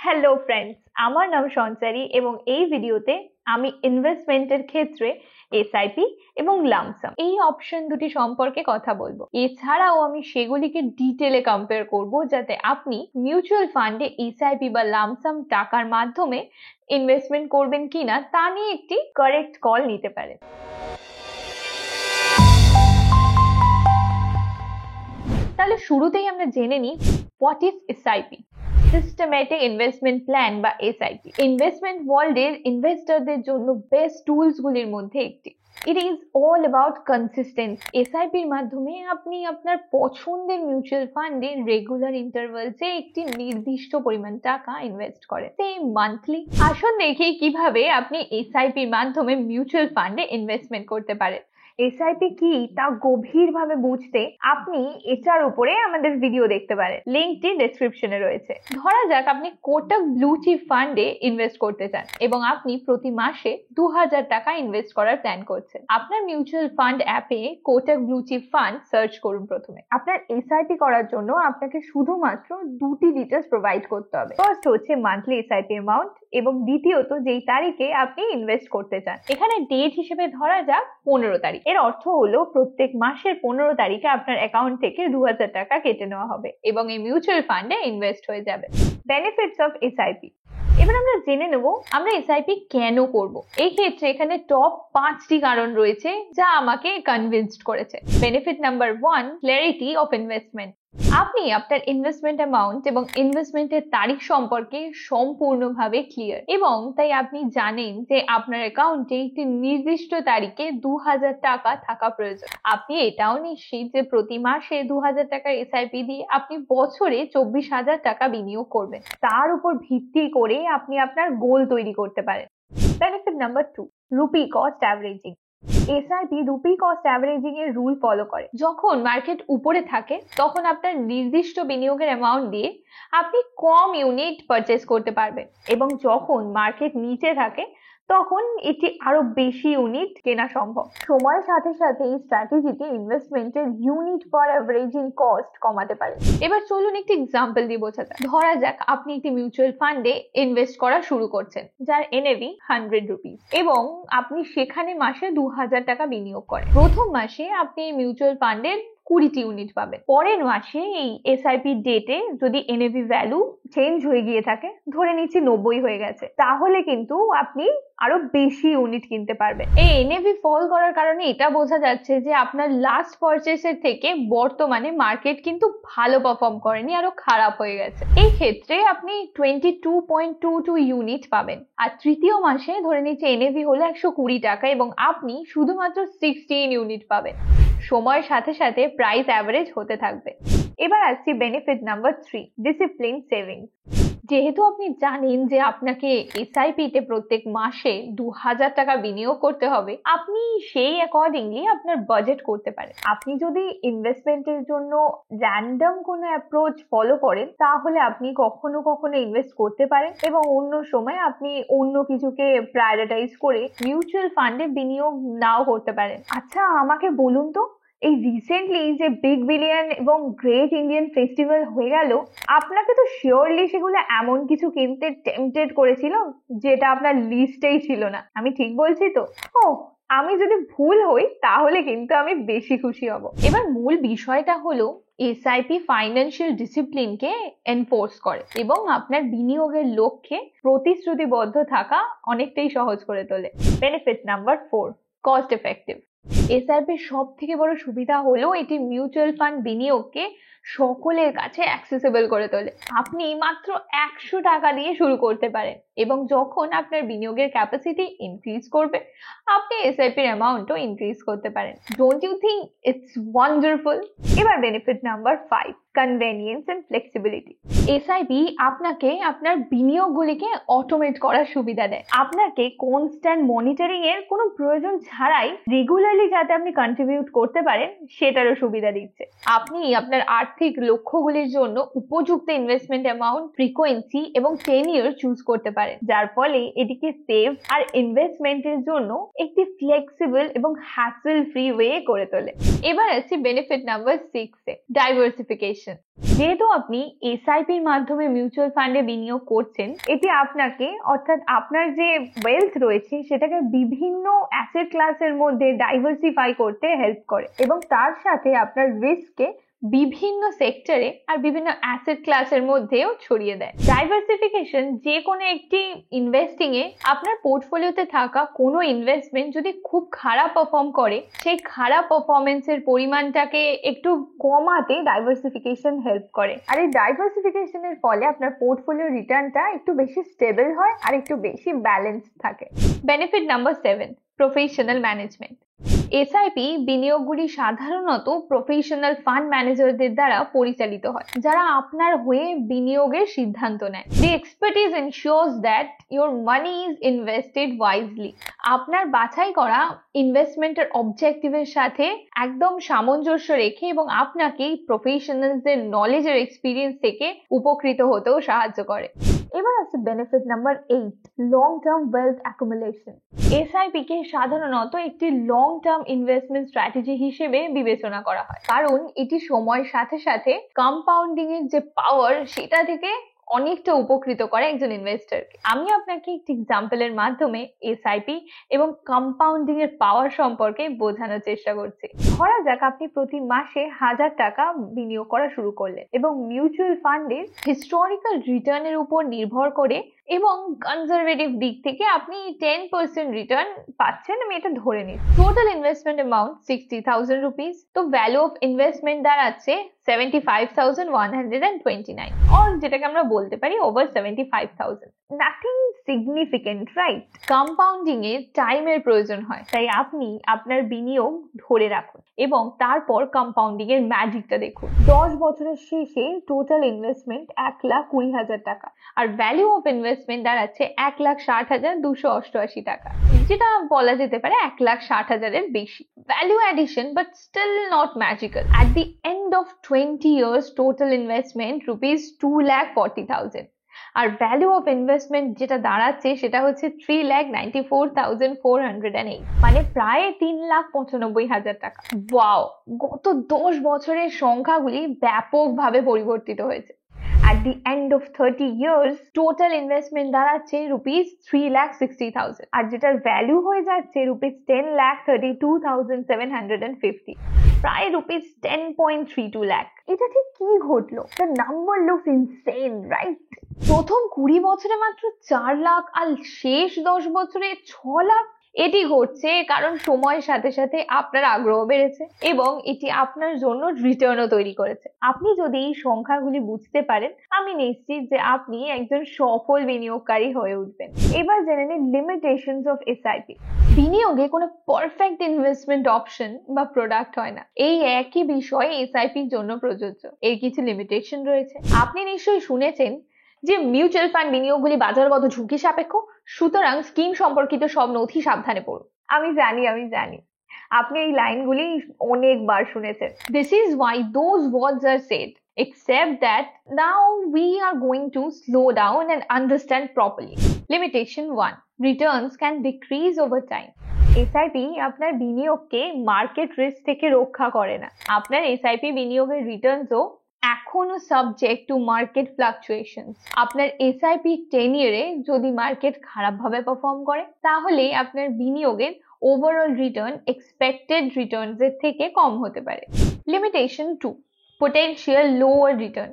Hello friends, আমার নাম সঞ্চারী এবং এই ভিডিওতে আমি ইনভেস্টমেন্টের ক্ষেত্রে এসআইপি এবং লামসাম এই অপশন দুটি সম্পর্কে কথা বলবো। এছাড়াও আমি সেগুলিকে ডিটেলে কম্পেয়ার করব যাতে আপনি মিউচুয়াল ফান্ডে এসআইপি বা লামসাম টাকার মাধ্যমে ইনভেস্টমেন্ট করবেন কিনা তা নিয়ে একটি কারেক্ট কল নিতে পারেন। তাহলে শুরুতেই আমরা জেনে নিই what is SIP. Systematic investment plan বা এসআইপি ইনভেস্টমেন্ট ওয়ার্ল্ডের ইনভেস্টরদের জন্য বেস্ট টুলস গুলির মধ্যে একটি। It is all about consistency. এসআইপির মাধ্যমে আপনি আপনার পছন্দের মিউচুয়াল ফান্ডে রেগুলার ইন্টারভালসে একটি নির্দিষ্ট পরিমাণ টাকা ইনভেস্ট করেন, মান্থলি। আসুন দেখি কিভাবে আপনি এসআইপির মাধ্যমে মিউচুয়াল ফান্ডে ইনভেস্টমেন্ট করতে পারেন। এসআইপি কি তা গভীরভাবে বুঝতে আপনি এটার উপরে আমাদের ভিডিও দেখতে পারেন, লিঙ্কটি ডেসক্রিপশনে রয়েছে। ধরা যাক আপনি কোটাক ব্লু চিপ ফান্ডে ইনভেস্ট করতে চান এবং আপনি প্রতি মাসে 2000 টাকা ইনভেস্ট করার প্ল্যান করছেন। আপনার মিউচুয়াল ফান্ড অ্যাপে Kotak blue chip fund search করুন। প্রথমে আপনার এসআইপি করার জন্য আপনাকে শুধুমাত্র দুটি ডিটেলস প্রোভাইড করতে হবে। ফার্স্ট হচ্ছে মান্থলি এসআইপি অ্যামাউন্ট এবং দ্বিতীয়ত যেই তারিখে আপনি ইনভেস্ট করতে চান। এখানে ডেট হিসেবে ধরা যাক 15 তারিখ। এর অর্থ হলো প্রত্যেক মাসের 15 তারিখে আপনার অ্যাকাউন্ট থেকে 2000 টাকা কেটে নেওয়া হবে এবং এই মিউচুয়াল ফান্ডে ইনভেস্ট হয়ে যাবে। Benefits of SIP. এবার আমরা জেনে নেব আমরা এসআইপি কেন করব। এই ক্ষেত্রে এখানে টপ 5টি কারণ রয়েছে যা আমাকে কনভিন্সড করেছে। Benefit number 1, clarity of investment. আপনি আপনার ইনভেস্টমেন্ট অ্যামাউন্ট এবং ইনভেস্টমেন্টের তারিখ সম্পর্কে সম্পূর্ণভাবে ক্লিয়ার এবং তাই আপনি জানেন যে আপনার অ্যাকাউন্টে একটি নির্দিষ্ট তারিখে 2000 টাকা থাকা প্রয়োজন। আপনি এটাও নিশ্চিত যে প্রতি মাসে 2000 টাকার এসআইপি দিয়ে আপনি বছরে 24,000 টাকা বিনিয়োগ করবেন। তার উপর ভিত্তি করে আপনি আপনার গোল তৈরি করতে পারেন। Benefit number 2, rupee cost averaging. SIP rupee cost averaging এর রুল ফলো করে। যখন মার্কেট উপরে থাকে তখন আপনার নির্দিষ্ট বিনিয়োগের অ্যামাউন্ট দিয়ে আপনি কম ইউনিট পারচেজ করতে পারবেন এবং যখন মার্কেট নিচে থাকে তখন এটি আরো বেশি ইউনিট কেনা সম্ভব। সময়ের সাথে সাথে এই স্ট্র্যাটেজিতে ইনভেস্টমেন্টের ইউনিট পার অ্যাভারেজিং কস্ট কমাতে পারে। এবার চলুন একটি এক্সাম্পল দিয়ে বোঝা যাক। ধরা যাক আপনি একটি মিউচুয়াল ফান্ডে ইনভেস্ট করা শুরু করছেন যার এনএভি 100 রুপিস এবং আপনি সেখানে মাসে 2000 টাকা বিনিয়োগ করেন। প্রথম মাসে আপনি এই মিউচুয়াল ফান্ডের 20টি ইউনিট পাবেন। পরের মাসে এই এসআইপি ডেটে যদি এনএভি ভ্যালু চেঞ্জ হয়ে গিয়ে থাকে, ধরে নিচ্ছি 90 হয়ে গেছে, তাহলে কিন্তু আপনি আরো বেশি ইউনিট কিনতে পারবেন। এই এনএভি ফল করার কারণে এটা বোঝা যাচ্ছে যে আপনার লাস্ট পারচেসের থেকে বর্তমানে মার্কেট কিন্তু ভালো পারফর্ম করেনি, আরো খারাপ হয়ে গেছে। এই ক্ষেত্রে আপনি 22.22 ইউনিট পাবেন। আর তৃতীয় মাসে ধরে নিচ্ছি এনএভি হলো 120 টাকা এবং আপনি শুধুমাত্র 16 ইউনিট পাবেন। সময়ের সাথে সাথে প্রাইস অ্যাভারেজ হতে থাকবে। এবার আসছি বেনিফিট নাম্বার 3, ডিসিপ্লিন সেভিংস। যেহেতু আপনি জানেন যে আপনাকে এসআইপি তে প্রত্যেক মাসে 2000 টাকা বিনিয়োগ করতে হবে, আপনি সেই অ্যাকর্ডিংলি আপনার বাজেট করতে পারেন। আপনি যদি ইনভেস্টমেন্টের জন্য র্যান্ডম কোনো অ্যাপ্রোচ ফলো করেন তাহলে আপনি কখনো কখনো ইনভেস্ট করতে পারেন এবং অন্য সময় আপনি অন্য কিছুকে প্রায়োরিটাইজ করে মিউচুয়াল ফান্ডে বিনিয়োগ নাও করতে পারেন। আচ্ছা, আমাকে বলুন তো, এই রিসেন্টলি যে বিগ বিলিয়ন এবং গ্রেট ইন্ডিয়ান ফেস্টিভ্যাল হয়ে গেল, আপনাকে তো শিওরলি সেগুলো এমন কিছু কিনতে টেম্পটেড করেছিল যেটা আপনার লিস্টেই ছিল না। আমি ঠিক বলছি তো? ও, আমি যদি ভুল হই তাহলে কিন্তু আমি বেশি খুশি হব। এবার মূল বিষয়টা হলো এসআইপি ফাইন্যান্সিয়াল ডিসিপ্লিনকে এনফোর্স করে এবং আপনার বিনিয়োগের লক্ষ্যে প্রতিশ্রুতিবদ্ধ থাকা অনেকটাই সহজ করে তোলে। Benefit number 4, cost effective. এসআইপির সব থেকে বড় সুবিধা হলো এটি মিউচুয়াল ফান্ড বিনিয়োগকে সকলের কাছে অ্যাক্সেসিবল করে তোলে। আপনি মাত্র 100 টাকা দিয়ে শুরু করতে পারেন এবং যখন আপনার বিনিয়োগের ক্যাপাসিটি ইনক্রিজ করবে আপনি এসআইপির অ্যামাউন্টও ইনক্রিজ করতে পারেন। Don't you think it's wonderful? এবার benefit number 5, convenience and flexibility. SIP আপনাকে আপনার বিনিয়োগগুলিকে অটোমেট করার সুবিধা দেয়। আপনাকে কনস্ট্যান্ট মনিটরিং এর কোনো প্রয়োজন ছাড়াই রেগুলারলি যাতে আপনি কন্ট্রিবিউট করতে পারেন সেটারও সুবিধা দিচ্ছে। আপনি আপনার আর্থিক লক্ষ্যগুলির জন্য উপযুক্ত ইনভেস্টমেন্ট অ্যামাউন্ট, ফ্রিকোয়েন্সি এবং টেনিউর চুজ করতে পারেন, যার ফলে এটিকে সেভ আর ইনভেস্টমেন্টের জন্য একটি ফ্লেক্সিবল এবং হ্যাসেল ফ্রি ওয়ে করে তোলে। এবার আছে বেনিফিট নাম্বার 6 এ, ডাইভার্সিফিকেশন। ডাইভার্সিফিকেশন। যেহেতু আপনি এসআইপির মাধ্যমে মিউচুয়াল ফান্ডে বিনিয়োগ করছেন, এটি আপনাকে অর্থাৎ আপনার যে ওয়েলথ রয়েছে সেটাকে বিভিন্ন অ্যাসেট ক্লাসের মধ্যে ডাইভার্সিফাই করতে হেল্প করে এবং তার সাথে আপনার রিস্ককে বিভিন্ন সেক্টরে আর বিভিন্ন অ্যাসেট ক্লাসের মধ্যেও ছড়িয়ে দেয়। ডাইভার্সিফিকেশন যে কোনো একটি ইনভেস্টিং এ আপনার পোর্টফোলিওতে থাকা কোনো ইনভেস্টমেন্ট যদি খুব খারাপ পারফর্ম করে, সেই খারাপ পারফরমেন্সের পরিমাণটাকে একটু কমাতে ডাইভার্সিফিকেশন হেল্প করে। আর এই ডাইভার্সিফিকেশনের ফলে আপনার পোর্টফোলিও রিটার্নটা একটু বেশি স্টেবল হয় আর একটু বেশি ব্যালেন্স থাকে। Benefit number 7, professional management. SIP বিনিয়োগগুলি সাধারণত প্রফেশনাল ফান্ড ম্যানেজারদের দ্বারা পরিচালিত হয়, যারা আপনার হয়ে বিনিয়োগের সিদ্ধান্ত নেয়। The expertise ensures that your money is invested wisely. আপনার বাছাই করা ইনভেস্টমেন্টের অবজেক্টিভের সাথে একদম সামঞ্জস্য রেখে এবং আপনাকে প্রফেশনালদের নলেজ আর এক্সপিরিয়েন্স থেকে উপকৃত হতেও সাহায্য করে। এবার আছে benefit number 8, long term wealth accumulation. SIP কে সাধারণত একটি লং টার্ম ইনভেস্টমেন্ট স্ট্র্যাটেজি হিসেবে বিবেচনা করা হয়, কারণ এটি সময়ের সাথে সাথে কম্পাউন্ডিং এর যে পাওয়ার সেটা থেকে অনেকটা উপকৃত করে একজন ইনভেস্টরকে। আমি আপনাকে একটি এক্সাম্পলের মাধ্যমে এসআইপি এবং কম্পাউন্ডিং এর পাওয়ার সম্পর্কে বোঝানোর চেষ্টা করছি। ধরা যাক আপনি প্রতি মাসে 1000 টাকা বিনিয়োগ করা শুরু করলেন এবং মিউচুয়াল ফান্ডের হিস্টোরিক্যাল রিটার্নের উপর নির্ভর করে এবং কনজারভেটিভ দিক থেকে আপনি 10% রিটার্ন পাচ্ছেন, আমি এটা ধরে নিই। Total investment amount 60,000 rupees. তো ভ্যালু অফ ইনভেস্টমেন্ট দাঁড়াচ্ছে 75,129, or যেটাকে আমরা বলতে পারি over 75,000। Nothing significant, right? Compounding এ টাইমের প্রয়োজন হয়, তাই আপনি আপনার বিনিয়োগ ধরে রাখুন এবং তারপর কম্পাউন্ডিং এর ম্যাজিকটা দেখুন। 10 বছরের শেষে টোটাল ইনভেস্টমেন্ট 1,20,000 টাকা আর ভ্যালু অফ ইনভেস্টমেন্ট দাঁড়াচ্ছে 1,60,288 টাকা, যেটা বলা যেতে পারে 1,60,000 এর বেশি। Value addition, but still not magical. At the end of 20 years total investment rupees 2,40,000 আর ভ্যালু অফ ইনভেস্টমেন্ট যেটা দাঁড়াচ্ছে সেটা হচ্ছে 3,94,408, মানে প্রায় 3,95,000 টাকা। ওয়াও, গত 10 বছরের সংখ্যাগুলি ব্যাপকভাবে পরিবর্তিত হয়েছে। At the end of 30 years total investment দাঁড়াচ্ছে রুপিস 3,60,000 আর যেটার ভ্যালু হয়ে যাচ্ছে রুপিস 10,32,750, প্রায় রুপিস 10.32 লাখ। এটা ঠিক কি ঘটলো? The number looks insane, right? প্রথম 20 বছরে মাত্র 4 লাখ আর শেষ 10 বছরে 6 লাখ। এটি ঘটছে কারণ সময়ের সাথে সাথে আপনার আগ্রহ বেড়েছে এবং এটি আপনার জন্য রিটার্নও তৈরি করেছে। আপনি যদি এই সংখ্যাগুলি বুঝতে পারেন, আমি নিশ্চিত যে আপনি একজন সফল বিনিয়োগকারী হয়ে উঠবেন। এবার জেনে নিন লিমিটেশনস অফ এসআইপি। বিনিয়োগে কোনো পারফেক্ট ইনভেস্টমেন্ট অপশন বা প্রোডাক্ট হয় না। এই একই বিষয় এসআইপির জন্য প্রযোজ্য। এর কিছু লিমিটেশন রয়েছে। আপনি নিশ্চয়ই শুনেছেন যে মিউচুয়াল ফান্ড বিনিয়োগগুলি বাজারগত ঝুঁকি সাপেক্ষ, সুতরাং স্কিম সম্পর্কিত সব নথি সাবধানে পড়ুন। আমি জানি আপনি এই লাইনগুলি অনেকবার শুনেছেন। This is why those words are said, except that now we are going to slow down and understand properly. Limitation 1. Returns can decrease over time. SIP আপনার বিনিয়োগকে মার্কেট রিস্ক থেকে রক্ষা করে না। আপনার এসআইপি বিনিয়োগের রিটার্নসও এখনো সাবজেক্ট টু মার্কেট ফ্লাকচুয়েশনস। আপনার SIP টেনিয়ারে যদি মার্কেট খারাপভাবে পারফর্ম করে, তাহলে আপনার বিনিয়োগের ওভারঅল রিটার্ন এক্সপেক্টেড রিটার্নস এর থেকে কম হতে পারে। Limitation 2. Potential lower return.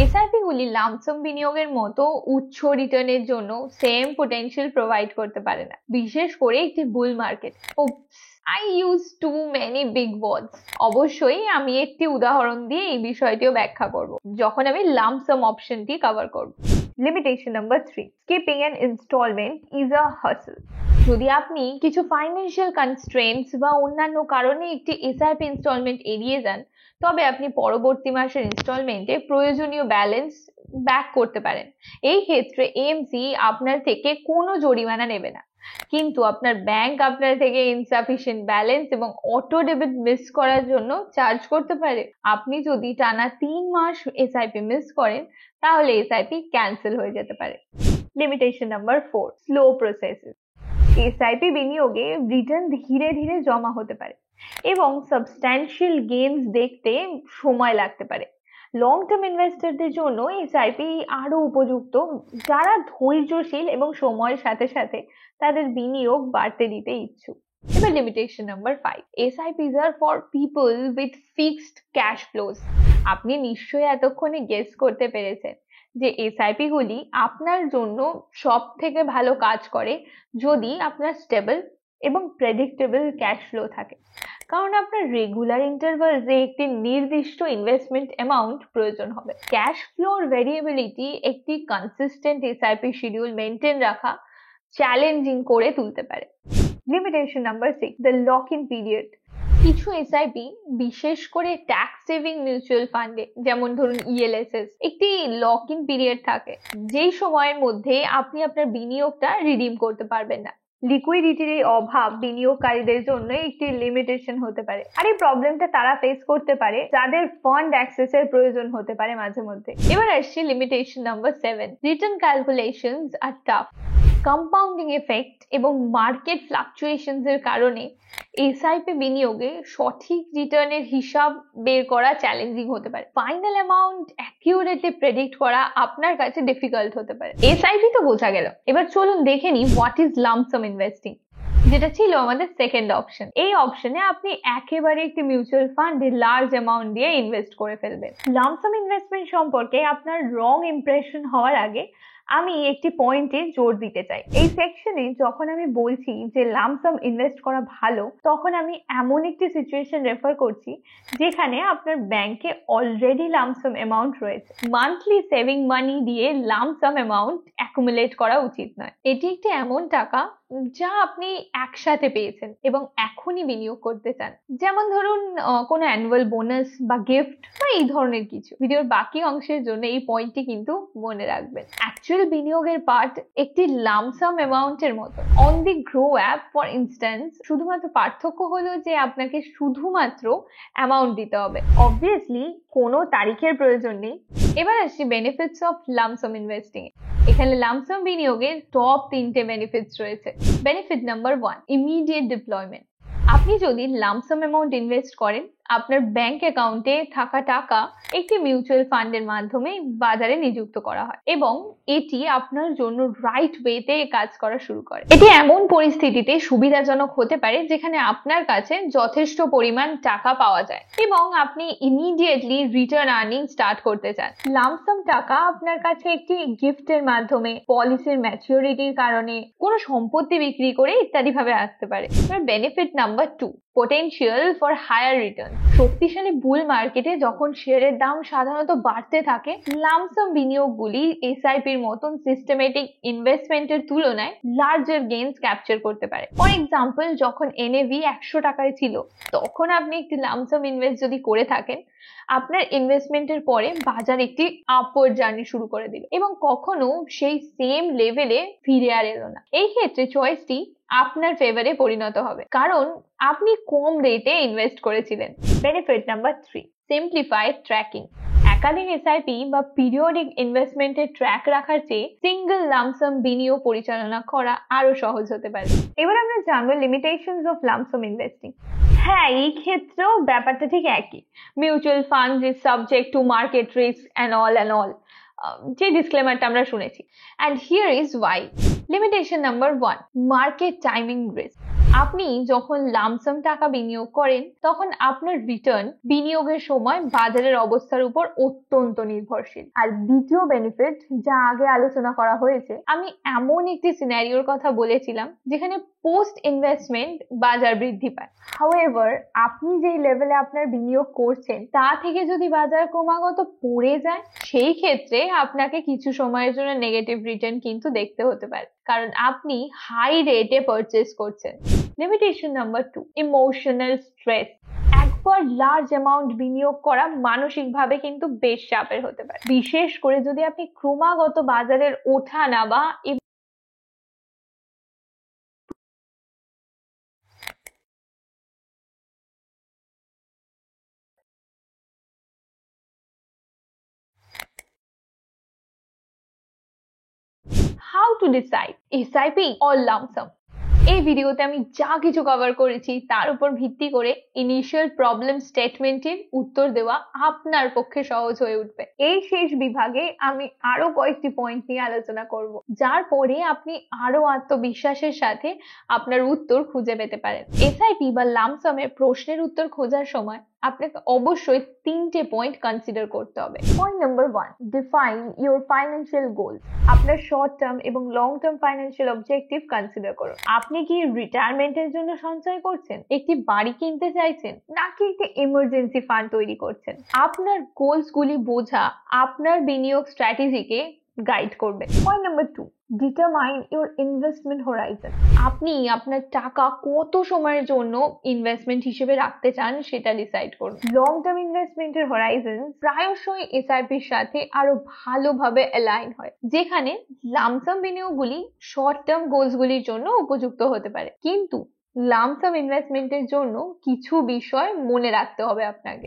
SIP গুলি লামসাম বিনিয়োগের মতো উচ্চ রিটার্নের জন্য সেম পোটেনশিয়াল প্রোভাইড করতে পারে না, বিশেষ করে একটি বুল market. I use too many big words. অবশ্যই আমি একটি উদাহরণ দিয়ে এই বিষয়টিও ব্যাখ্যা করব যখন আমি লামসাম অপশনটি কভার করব। Limitation number 3. Skipping an installment is a hustle. যদি আপনি কিছু ফাইন্যান্সিয়াল কনস্ট্রেন্টস বা অন্যান্য কারণে একটি এসআইপি ইনস্টলমেন্ট এড়িয়ে যান, তবে আপনি পরবর্তী মাসের ইনস্টলমেন্টে প্রয়োজনীয় ব্যালেন্স ব্যাক করতে পারেন। এই ক্ষেত্রে এএমসি আপনার থেকে কোনো জরিমানা নেবে না, কিন্তু আপনার ব্যাংক আপনার থেকে ইনসাফিসিয়েন্ট ব্যালেন্স এবং অটো ডেবিট মিস করার জন্য চার্জ করতে পারে। আপনি যদি টানা 3 মাস এসআইপি মিস করেন, তাহলে এসআইপি ক্যান্সেল হয়ে যেতে পারে। Limitation number 4. Slow processes. SIP বিনিয়োগে রিটার্ন ধীরে ধীরে জমা হতে পারে এবং সাবস্ট্যান্সিয়াল গেইনস দেখতে সময় লাগতে পারে। লং টার্ম ইনভেস্টরদের জন্য এসআইপি আরো উপযুক্ত, যারা ধৈর্যশীল এবং সময়ের সাথে সাথে তাদের বিনিয়োগ বাড়তে দিতে ইচ্ছুক। এবার limitation number 5, SIPs are for people with fixed cash flows. আপনি নিশ্চয়ই এতক্ষণে গেস করতে পেরেছেন যে এসআইপি গুলি আপনার জন্য সব থেকে ভালো কাজ করে যদি আপনার স্টেবল এবং প্রেডিক্টেবল ক্যাশ ফ্লো থাকে, কারণ আপনার রেগুলার ইন্টারভালসে একটি নির্দিষ্ট ইনভেস্টমেন্ট অ্যামাউন্ট প্রয়োজন হবে। ক্যাশ ফ্লোর ভেরিয়েবিলিটি একটি কনসিস্টেন্ট এসআইপি শিডিউল মেনটেন রাখা চ্যালেঞ্জিং করে তুলতে পারে। Limitation number 6, the lock in period. কিছু এসআইপি, বিশেষ করে ট্যাক্স সেভিং মিউচুয়াল ফান্ডে যেমন ধরুন ইএলএসএস, একটি লক ইন পিরিয়ড থাকে যেই সময়ের মধ্যে আপনি আপনার বিনিয়োগটা রিডিম করতে পারবেন না। লিকুইডিটির এই অভাব বিনিয়োগকারীদের জন্য একটি লিমিটেশন হতে পারে, আর এই প্রবলেমটা তারা ফেস করতে পারে যাদের ফান্ড অ্যাক্সেসের প্রয়োজন হতে পারে মাঝে মধ্যে। এবার আসছে লিমিটেশন নাম্বার 7, রিটার্ন ক্যালকুলেশনস আর টাফ। কম্পাউন্ডিং এফেক্ট এবং মার্কেট ফ্লাকচুয়েশনস এর কারণে এসআইপি বিনিয়োগে সঠিক রিটার্নের হিসাব বের করা চ্যালেঞ্জিং হতে পারে। ফাইনাল অ্যামাউন্ট অ্যাকিউরেটলি প্রেডিক্ট করা আপনার কাছে ডিফিকাল্ট হতে পারে। এসআইপি তো বোঝা গেল, এবার চলুন দেখে নিই what is lump some investing, যেটা ছিল আমাদের সেকেন্ড অপশন। এই অপশনে আপনি একেবারে একটি মিউচুয়াল ফান্ডে লার্জ অ্যামাউন্ট দিয়ে ইনভেস্ট করে ফেলবেন। লাম্প সাম ইনভেস্টমেন্ট সম্পর্কে আপনার রং ইমপ্রেশন হওয়ার আগে আমি একটি পয়েন্টে জোর দিতে চাই। এই সেকশনে যখন আমি বলছি যে লাম্প সাম ইনভেস্ট করা ভালো, তখন আমি এমন একটি সিচুয়েশন রেফার করছি যেখানে আপনার ব্যাংকে অলরেডি লাম্প সাম অ্যামাউন্ট রয়েছে। মান্থলি সেভিং মানি দিয়ে লাম্প সাম অ্যামাউন্ট অ্যাকুমুলেট করা উচিত নয়। এটি একটি এমন টাকা যা আপনি একসাথে পেয়েছেন এবং এখনই বিনিয়োগ করতে চান, যেমন ধরুন কোনো অ্যানুয়াল বোনাস বা গিফট বা এই ধরনের কিছু। ভিডিওর বাকি অংশের জন্য এই পয়েন্টটি কিন্তু মনে রাখবেন। অ্যাকচুয়াল বিনিয়োগের পার্ট একটি লাম্প সাম অ্যামাউন্টের মতো। On the grow app for instance, শুধুমাত্র পার্থক্য হলো যে আপনাকে শুধুমাত্র অ্যামাউন্ট দিতে হবে, অবভিয়াসলি কোনো তারিখের প্রয়োজন নেই। এবার আসছি benefits of lump some investing. এখানে লাম্প সাম বিনিয়োগের টপ 3টে বেনিফিটস রয়েছে। Benefit number 1, immediate deployment. আপনি যদি লাম্প সাম অ্যামাউন্ট ইনভেস্ট করেন, আপনার ব্যাংক অ্যাকাউন্টে থাকা টাকা একটি মিউচুয়াল ফান্ডের মাধ্যমে বাজারে নিযুক্ত করা হয় এবং এটি আপনার জন্য রাইট ওয়েতে কাজ করা শুরু করে। এটি এমন পরিস্থিতিতে সুবিধাজনক হতে পারে যেখানে আপনার কাছে যথেষ্ট পরিমাণ টাকা পাওয়া যায় এবং আপনি ইমিডিয়েটলি রিটার্ন আর্নিং স্টার্ট করতে চান। লাম্প সাম টাকা আপনার কাছে একটি গিফটের মাধ্যমে, পলিসির ম্যাচিউরিটির কারণে, কোনো সম্পত্তি বিক্রি করে ইত্যাদি ভাবে আসতে পারে। Benefit number 2, potential for higher return. শক্তিশালী বুল মার্কেটে যখন শেয়ারের দাম সাধারণত বাড়তে থাকে, লাম্প সাম বিনিয়োগগুলি এসআইপির মতন সিস্টেমেটিক ইনভেস্টমেন্টের তুলনায় লার্জার গেইনস ক্যাপচার করতে পারে। ফর এক্সাম্পল, যখন এনএভি 100 টাকায় ছিল, তখন আপনি একটি লাম্প সাম ইনভেস্ট যদি করে থাকেন, আপনার ইনভেস্টমেন্টের পরে বাজার একটি আপওয়ার্ড জার্নি শুরু করে দিল এবং কখনো সেই সেম লেভেলে ফিরে আর এলো না। এই ক্ষেত্রে চয়েসটি আপনার ফেভারে পরিণত হবে, কারণ আপনি কম রেটে ইনভেস্ট করেছিলেন। Benefit number 3, simplified tracking. একাধিক এসআইপি বা পিরিয়ডিক ইনভেস্টমেন্টের ট্র্যাক রাখার চেয়ে সিঙ্গেল লাম্প সাম বিনিয়োগ পরিচালনা করা আরো সহজ হতে পারে। এবার আমরা জানবো limitations of lump some investing. হ্যাঁ, এই ক্ষেত্রেও ব্যাপারটা ঠিক একই। Mutual fund is subject to market risk and all যে ডিসক্লেমারটা আমরা শুনেছি। And here is Y. Limitation number 1, market timing risk. আপনি যখন লাম্প সাম টাকা বিনিয়োগ করেন, তখন আপনার রিটার্ন বিনিয়োগের সময় বাজারের অবস্থার উপর অত্যন্ত নির্ভরশীল। আর দ্বিতীয় বেনিফিট, যা আগে আলোচনা করা হয়েছে, আমি এমন একটি সিনারিওর কথা বলেছিলাম যেখানে পোস্ট ইনভেস্টমেন্ট বাজার বৃদ্ধি পায়। হাউএভার, আপনি যেই লেভেলে আপনার বিনিয়োগ করছেন তা থেকে যদি বাজার ক্রমাগত পড়ে যায়, সেই ক্ষেত্রে আপনাকে কিছু সময়ের জন্য নেগেটিভ রিটার্ন কিন্তু দেখতে হতে পারে, কারণ আপনি হাই রেটে পারচেস করছেন। Limitation number 2, emotional stress. একবার লার্জ অ্যামাউন্ট বিনিয়োগ করা মানসিকভাবে কিন্তু বেশ চাপের হতে পারে, বিশেষ করে যদি আপনি ক্রমাগত বাজারের ওঠা নামা How to decide SIP or lump sum? এই ভিডিওতে আমি যা কিছু কভার করেছি তার উপর ভিত্তি করে ইনিশিয়াল প্রবলেম স্টেটমেন্টের উত্তর দেওয়া আপনার পক্ষে সহজ হয়ে উঠবে। এই শেষ বিভাগে আমি আরো কয়েকটি পয়েন্ট নিয়ে আলোচনা করব, যার পরে আপনি আরো আত্মবিশ্বাসের সাথে আপনার উত্তর খুঁজে পেতে পারেন। এসআইপি বা লামসামের প্রশ্নের উত্তর খোঁজার সময় আপনাকে অবশ্যই 3টে পয়েন্ট কনসিডার করতে হবে। Point number 1, define your financial goals. আপনার শর্ট টার্ম এবং long term financial objective consider করুন। আপনি কি রিটায়ারমেন্টের জন্য সঞ্চয় করছেন, একটি বাড়ি কিনতে চাইছেন, নাকি একটি ইমার্জেন্সি ফান্ড তৈরি করছেন? আপনার গোলস গুলি বোঝা আপনার বিনিয়োগ স্ট্র্যাটেজিকে গাইড করবে। Point number 2, determine your investment Horizon. আপনি আপনার টাকা কত সময়ের জন্য ইনভেস্টমেন্ট হিসেবে রাখতে চান সেটা ডিসাইড করুন। লং টার্ম ইনভেস্টমেন্টের হরাইজন প্রায়শই এসআইপির সাথে আরো ভালোভাবে অ্যালাইন হয়, যেখানে লামসাম বিনিয়োগগুলি শর্ট টার্ম গোলস গুলির জন্য উপযুক্ত হতে পারে। কিন্তু লামসাম ইনভেস্টমেন্টের জন্য কিছু বিষয় মনে রাখতে হবে আপনাকে।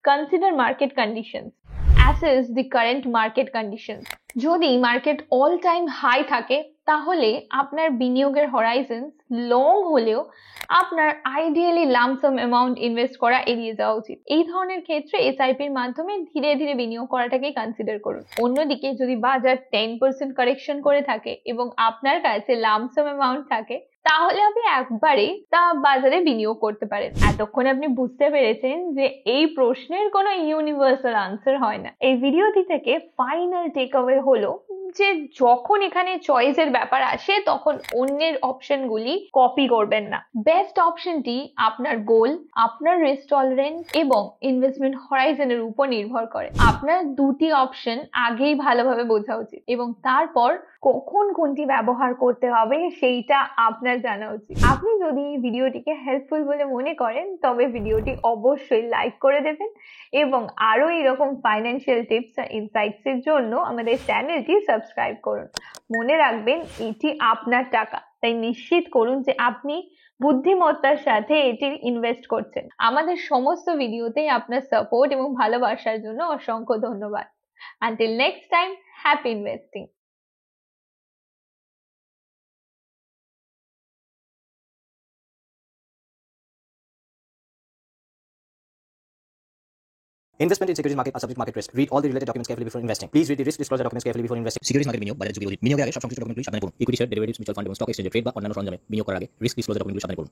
Consider market conditions, assess the current market conditions. যদি মার্কেট অল টাইম হাই থাকে তাহলে আপনার বিনিয়োগের হরাইজন লং হলেও আপনার আইডিয়ালি লামসাম অ্যামাউন্ট ইনভেস্ট করা এড়িয়ে যাওয়া উচিত। এই ধরনের ক্ষেত্রে এসআইপির মাধ্যমে ধীরে ধীরে বিনিয়োগ করাটাকে কনসিডার করুন। অন্যদিকে যদি বাজার 10% কারেকশন করে থাকে এবং আপনার কাছে লামসাম অ্যামাউন্ট থাকে, তাহলে আপনি একবারে তা বাজারে বিনিয়োগ করতে পারেন। এতক্ষণে আপনি বুঝতে পেরেছেন যে এই প্রশ্নের কোনো ইউনিভার্সাল আনসার হয় না। এই ভিডিওটি থেকে ফাইনাল টেক অ্যাওয়ে হলো যে যখন এখানে চয়েসের ব্যাপার আসে তখন অন্যের অপশনগুলি কপি করবেন না। বেস্ট অপশনটি আপনার গোল, আপনার রিস্ক টলারেন্স এবং ইনভেস্টমেন্ট হরাইজনের উপর নির্ভর করে। আপনার দুটি অপশন আগেই ভালোভাবে বোঝা উচিত এবং তারপর কখন কোনটি ব্যবহার করতে হবে সেইটা আপনার জানা উচিত। আপনি যদি এই ভিডিওটিকে হেল্পফুল বলে মনে করেন তবে ভিডিওটি অবশ্যই লাইক করে দেবেন এবং আরো এরকম ফাইন্যান্সিয়াল টিপস আর ইনসাইটস এর জন্য আমাদের চ্যানেলটি সাবস্ক্রাইব করুন। মনে রাখবেন এটি আপনার টাকা, তাই নিশ্চিত করুন যে আপনি বুদ্ধিমত্তার সাথে এটি ইনভেস্ট করছেন। আমাদের সমস্ত ভিডিওতেই আপনার সাপোর্ট এবং ভালোবাসার জন্য অসংখ্য ধন্যবাদ। Until next time, happy investing. Investment in securities market are subject to market risk. Read all the related documents carefully before investing. Please read the risk disclosure documents carefully before investing. Securities market বিনিয়োগ বাজারে ঝুঁকি অধিক। বিনিয়োগের আগে সব সংশ্লিষ্ট ডকুমেন্টগুলি সাবধানে পড়ুন। Equity share, derivatives, mutual fund এবং স্টক এক্সচেঞ্জের ট্রেড বা অন্যান্য সরঞ্জামে বিনিয়োগ করার আগে রিস্ক ডিসক্লোজার ডকুমেন্টগুলি সাবধানে পড়ুন।